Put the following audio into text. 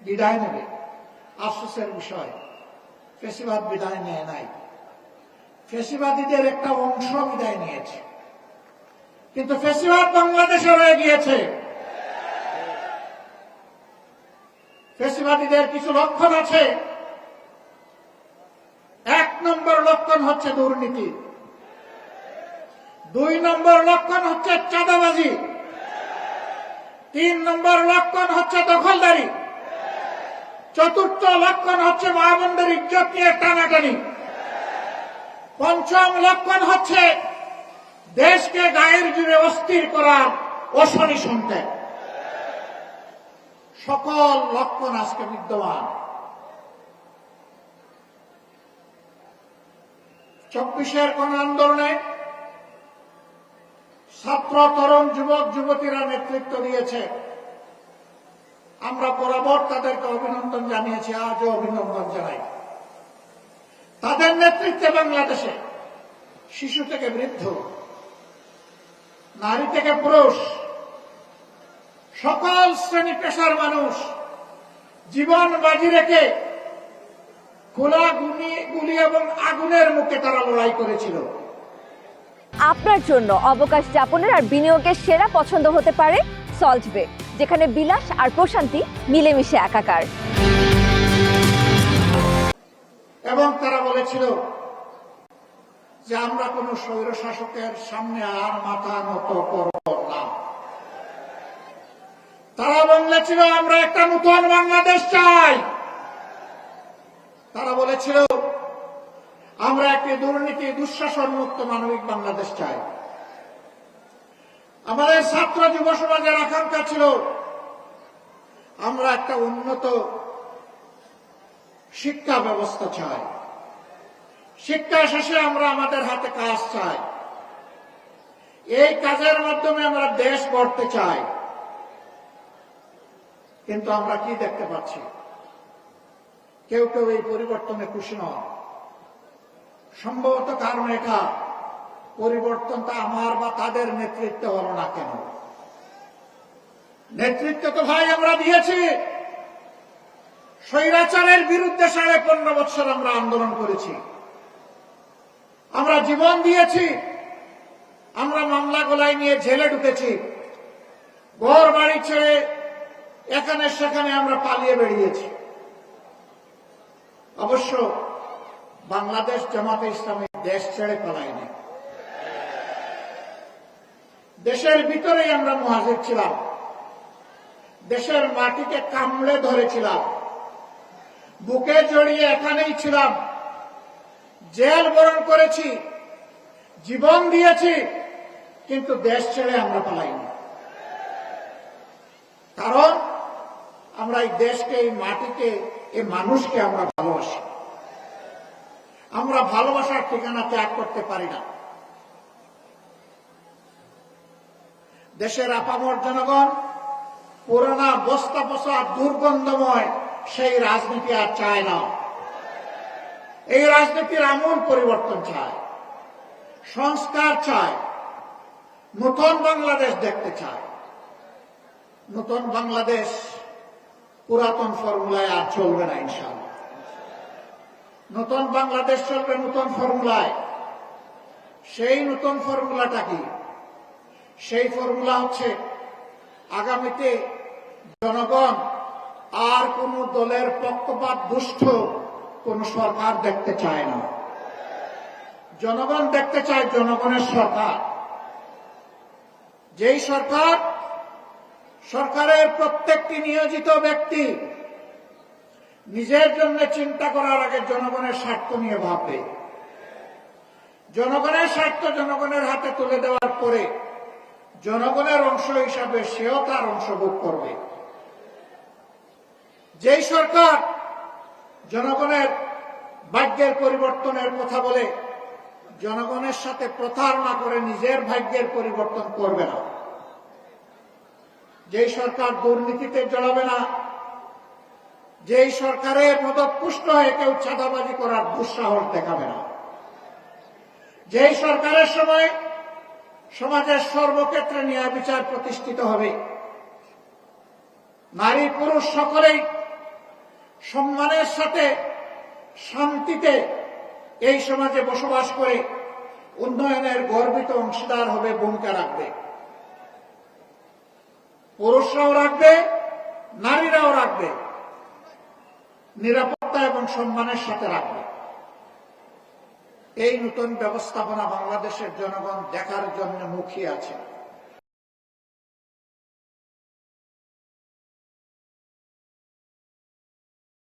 বিদায় নেবে। আফসোসের বিষয়, ফ্যাসিবাদ বিদায় নেয় নাই। ফ্যাসিবাদীদের একটা অংশ বিদায় নিয়েছে, কিন্তু ফ্যাসিবাদ বাংলাদেশে রয়ে গিয়েছে। ফ্যাসিবাদীদের কিছু লক্ষণ আছে। 1 নম্বর লক্ষণ হচ্ছে দুর্নীতি, 2 নম্বর লক্ষণ হচ্ছে চাঁদাবাজি, 3 নম্বর লক্ষণ হচ্ছে দখলদারি, 4র্থ লক্ষণ হচ্ছে মা বোনদের ইজ্জত নিয়ে টানাটানি, 5ম লক্ষণ হচ্ছে দেশকে গায়ের জুড়ে অস্থির করার অশনি সন্ত্রাস। সকল লক্ষণ আজকে বিদ্যমান। 24-এর গণ আন্দোলনে ছাত্র, তরুণ, যুবক যুবতীরা নেতৃত্ব দিয়েছে। আমরা বরাবর তাদেরকে অভিনন্দন জানিয়েছি, আজও অভিনন্দন জানাই। তাদের নেতৃত্বে বাংলাদেশে শিশু থেকে বৃদ্ধ, নারী থেকে পুরুষ, সকল শ্রেণী পেশার মানুষ জীবন বাজি রেখে খোলা গুলি এবং আগুনের মুখে তারা লড়াই করেছিল। আপনার জন্য অবকাশ যাপনের আর বিনিয়োগের সেরা পছন্দ হতে পারে সল্ট বে, যেখানে বিলাস আর প্রশান্তি মিলেমিশে একাকার। এবং তারা বলেছিল যে আমরা কোন স্বৈর শাসকের সামনে আর মাথা নত করব না। তারা বলেছিল আমরা একটা নতুন বাংলাদেশ চাই। তারা বলেছিল আমরা একটি দুর্নীতি দুঃশাসন মুক্ত মানবিক বাংলাদেশ চাই। আমাদের ছাত্র যুব সমাজের আকাঙ্ক্ষা ছিল আমরা একটা উন্নত শিক্ষা ব্যবস্থা চাই। শিক্ষা শেষে আমরা আমাদের হাতে কাজ চাই। এই কাজের মাধ্যমে আমরা দেশ গড়তে চাই। কিন্তু আমরা কি দেখতে পাচ্ছি? কেউ কেউ এই পরিবর্তনে খুশি নয়। সম্ভবত কারণ এটা পরিবর্তনটা আমার বা তাদের নেতৃত্বে হলো না কেন? নেতৃত্ব তো ভাই আমরা দিয়েছি। স্বৈরাচারের বিরুদ্ধে 15.5 বছর আমরা আন্দোলন করেছি, আমরা জীবন দিয়েছি, আমরা মামলা গলায় নিয়ে জেলে ঢুকেছি, ঘর বাড়ি ছেড়ে এখানে সেখানে আমরা পালিয়ে বেরিয়েছি। অবশ্য বাংলাদেশ জামাতে ইসলামী দেশ ছেড়ে পালায়নি। দেশের ভিতরেই আমরা মুহাজির ছিলাম, দেশের মাটিকে কামড়ে ধরেছিলাম, বুকে জড়িয়ে এখানেই ছিলাম, জেল বরণ করেছি, জীবন দিয়েছি, কিন্তু দেশ ছেড়ে আমরা পালাইনি। কারণ আমরা এই দেশকে, এই মাটিকে, এই মানুষকে আমরা ভালোবাসি। আমরা ভালোবাসার ঠিকানা ত্যাগ করতে পারি না। দেশের আপামর জনগণ পুরানা বস্তা পচা দুর্গন্ধময় সেই রাজনীতি আর চায় না। এই রাজনীতির আমূল পরিবর্তন চায়, সংস্কার চায়, নতুন বাংলাদেশ দেখতে চায়। নতুন বাংলাদেশ পুরাতন ফর্মুলায় আর চলবে না ইনশাআল্লাহ। নতুন বাংলাদেশ চলবে নতুন ফর্মুলায়। সেই নতুন ফর্মুলাটা কি? সেই ফর্মুলা হচ্ছে আগামীতে জনগণ আর কোন দলের পক্ষপাত দুষ্ট কোন সরকার দেখতে চায় না। জনগণ দেখতে চায় জনগণের সরকার। যেই সরকার, সরকারের প্রত্যেকটি নিয়োজিত ব্যক্তি নিজের জন্য চিন্তা করার আগে জনগণের স্বার্থ নিয়ে ভাববে। জনগণের স্বার্থ জনগণের হাতে তুলে দেওয়ার পরে জনগণের অংশ হিসাবে সেও তার অংশ ভোগ করবে। যেই সরকার জনগণের ভাগ্যের পরিবর্তনের কথা বলে জনগণের সাথে প্রতারণা করে নিজের ভাগ্যের পরিবর্তন করবে না, যেই সরকার দুর্নীতিতে জড়াবে না, যেই সরকারের মদতপুষ্ট হয়ে কেউ চাঁদাবাজি করার দুঃসাহস দেখাবে না, যেই সরকারের সময় সমাজের সর্বক্ষেত্রে ন্যায় বিচার প্রতিষ্ঠিত হবে, নারী পুরুষ সকলেই সম্মানের সাথে শান্তিতে এই সমাজে বসবাস করে উন্নয়নের গর্বিত অংশীদার হবে, ভূমিকা রাখবে। পুরুষরাও রাখবে, নারীরাও রাখবে, নিরাপত্তা এবং সম্মানের সাথে রাখবে। এই নতুন ব্যবস্থাপনা বাংলাদেশের জনগণ দেখার জন্য মুখিয়ে আছে।